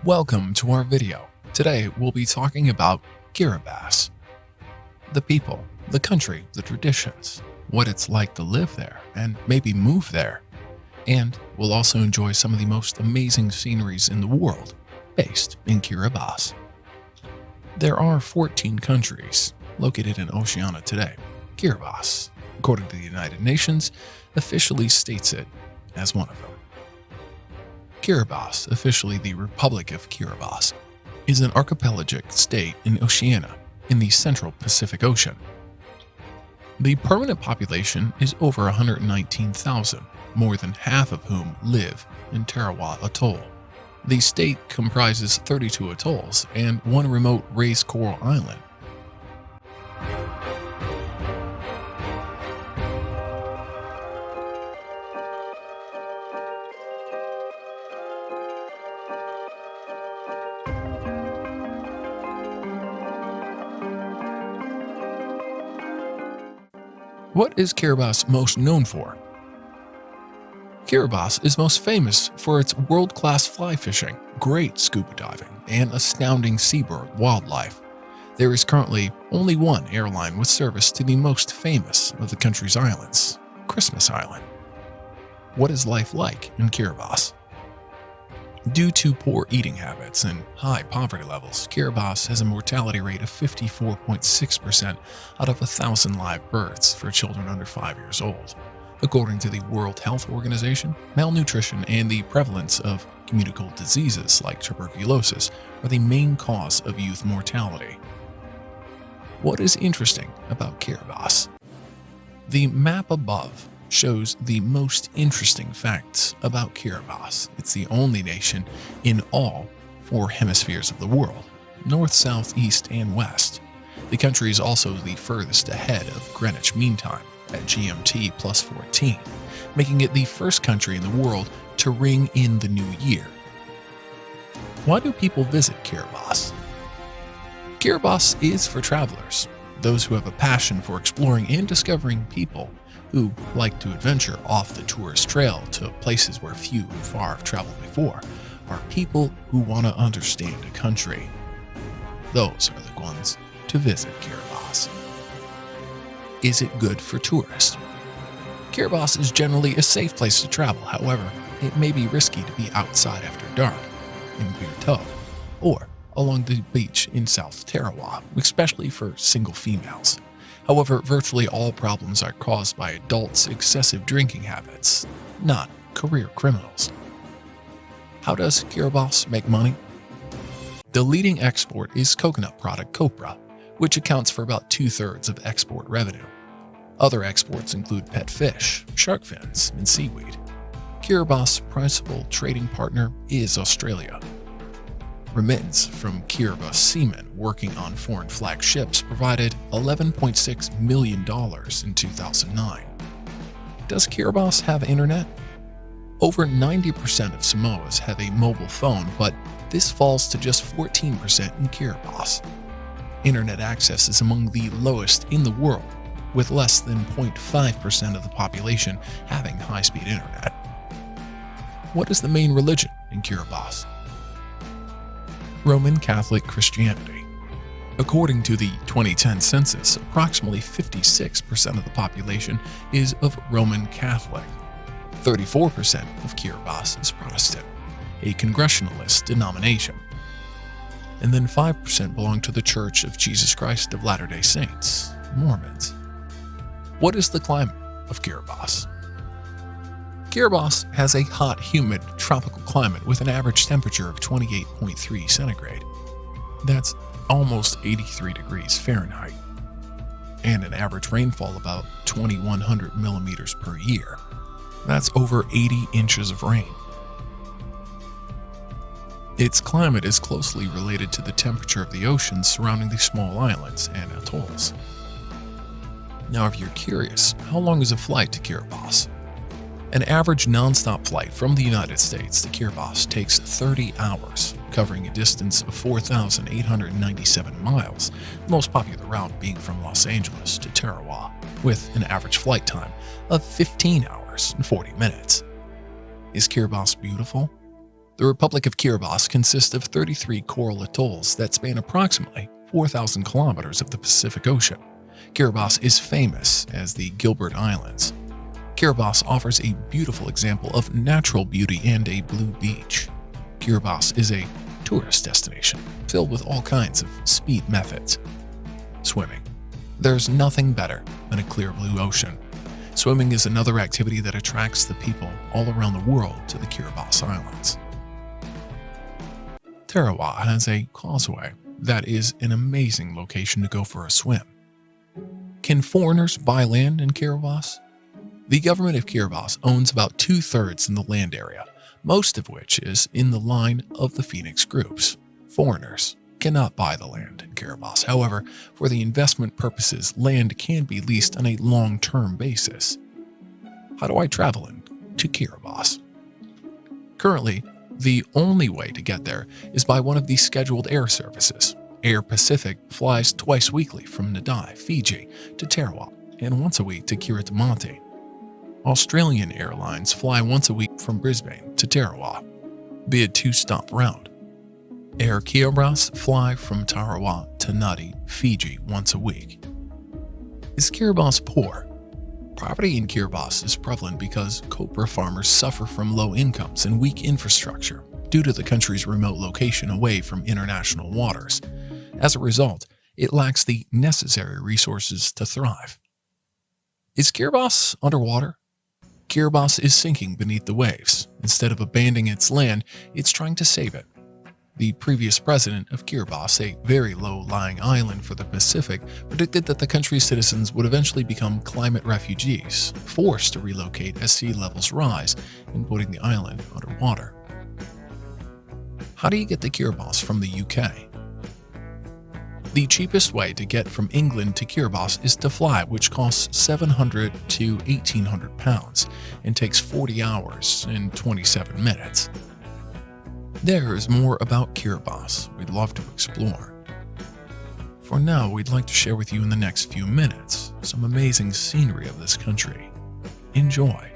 Welcome to our video. Today we'll be talking about Kiribati. The people, the country, the traditions, what it's like to live there and maybe move there. And we'll also enjoy some of the most amazing sceneries in the world based in Kiribati. There are 14 countries located in Oceania today. Kiribati, according to the United Nations, officially states it as one of them. Kiribati, officially the Republic of Kiribati, is an archipelagic state in Oceania in the central Pacific Ocean. The permanent population is over 119,000, more than half of whom live in Tarawa atoll. The state comprises 32 atolls and one remote raised coral island. What is Kiribati most known for? Kiribati is most famous for its world-class fly fishing, great scuba diving, and astounding seabird wildlife. There is currently only one airline with service to the most famous of the country's islands, Christmas Island. What is life like in Kiribati? Due to poor eating habits and high poverty levels, Kiribati has a mortality rate of 54.6% out of 1,000 live births for children under 5 years old. According to the World Health Organization, malnutrition and the prevalence of communicable diseases like tuberculosis are the main cause of youth mortality. What is interesting about Kiribati? The map above shows the most interesting facts about Kiribati. It's the only nation in all 4 hemispheres of the world, north, south, east, and west. The country is also the furthest ahead of Greenwich Mean Time at GMT plus 14, making it the first country in the world to ring in the new year. Why do people visit Kiribati? Kiribati is for travelers, those who have a passion for exploring and discovering people who like to adventure off the tourist trail to places where few and far have traveled before, are people who want to understand a country. Those are the ones to visit Kiribati. Is it good for tourists? Kiribati is generally a safe place to travel. However, it may be risky to be outside after dark, in beer tow, or along the beach in South Tarawa, especially for single females. However, virtually all problems are caused by adults' excessive drinking habits, not career criminals. How does Kiribati make money? The leading export is coconut product copra, which accounts for about 2/3 of export revenue. Other exports include pet fish, shark fins, and seaweed. Kiribati's principal trading partner is Australia. Remittance from Kiribati seamen working on foreign flag ships provided $11.6 million in 2009. Does Kiribati have internet? Over 90% of Samoas have a mobile phone, but this falls to just 14% in Kiribati. Internet access is among the lowest in the world, with less than 0.5% of the population having high-speed internet. What is the main religion in Kiribati? Roman Catholic Christianity. According to the 2010 census, approximately 56% of the population is of Roman Catholic. 34% of Kiribati is Protestant, a Congregationalist denomination. And then 5% belong to the Church of Jesus Christ of Latter-day Saints, Mormons. What is the climate of Kiribati? Kiribati has a hot, humid, tropical climate with an average temperature of 28.3 centigrade. That's almost 83 degrees Fahrenheit, and an average rainfall about 2,100 millimeters per year. That's over 80 inches of rain. Its climate is closely related to the temperature of the oceans surrounding the small islands and atolls. Now, if you're curious, how long is a flight to Kiribati? An average non-stop flight from the United States to Kiribati takes 30 hours, covering a distance of 4,897 miles, the most popular route being from Los Angeles to Tarawa, with an average flight time of 15 hours and 40 minutes. Is Kiribati beautiful? The Republic of Kiribati consists of 33 coral atolls that span approximately 4,000 kilometers of the Pacific Ocean. Kiribati is famous as the Gilbert Islands. Kiribati offers a beautiful example of natural beauty and a blue beach. Kiribati is a tourist destination filled with all kinds of speed methods. Swimming. There's nothing better than a clear blue ocean. Swimming is another activity that attracts the people all around the world to the Kiribati Islands. Tarawa has a causeway that is an amazing location to go for a swim. Can foreigners buy land in Kiribati? The government of Kiribati owns about 2/3 in the land area, most of which is in the line of the Phoenix groups. Foreigners cannot buy the land in Kiribati. However, for the investment purposes, land can be leased on a long-term basis. How do I travel to Kiribati? Currently, the only way to get there is by one of the scheduled air services. Air Pacific flies twice weekly from Nadai, Fiji, to Tarawa, and once a week to Kiritimati. Australian Airlines fly once a week from Brisbane to Tarawa, be a 2-stop route. Air Kiribati fly from Tarawa to Nadi, Fiji once a week. Is Kiribati poor? Poverty in Kiribati is prevalent because copra farmers suffer from low incomes and weak infrastructure due to the country's remote location away from international waters. As a result, it lacks the necessary resources to thrive. Is Kiribati underwater? Kiribati is sinking beneath the waves. Instead of abandoning its land, it's trying to save it. The previous president of Kiribati, a very low-lying island for the Pacific, predicted that the country's citizens would eventually become climate refugees, forced to relocate as sea levels rise and putting the island underwater. How do you get to Kiribati from the UK? The cheapest way to get from England to Kiribati is to fly, which costs £700 to £1,800 and takes 40 hours and 27 minutes. There is more about Kiribati we'd love to explore. For now, we'd like to share with you in the next few minutes some amazing scenery of this country. Enjoy.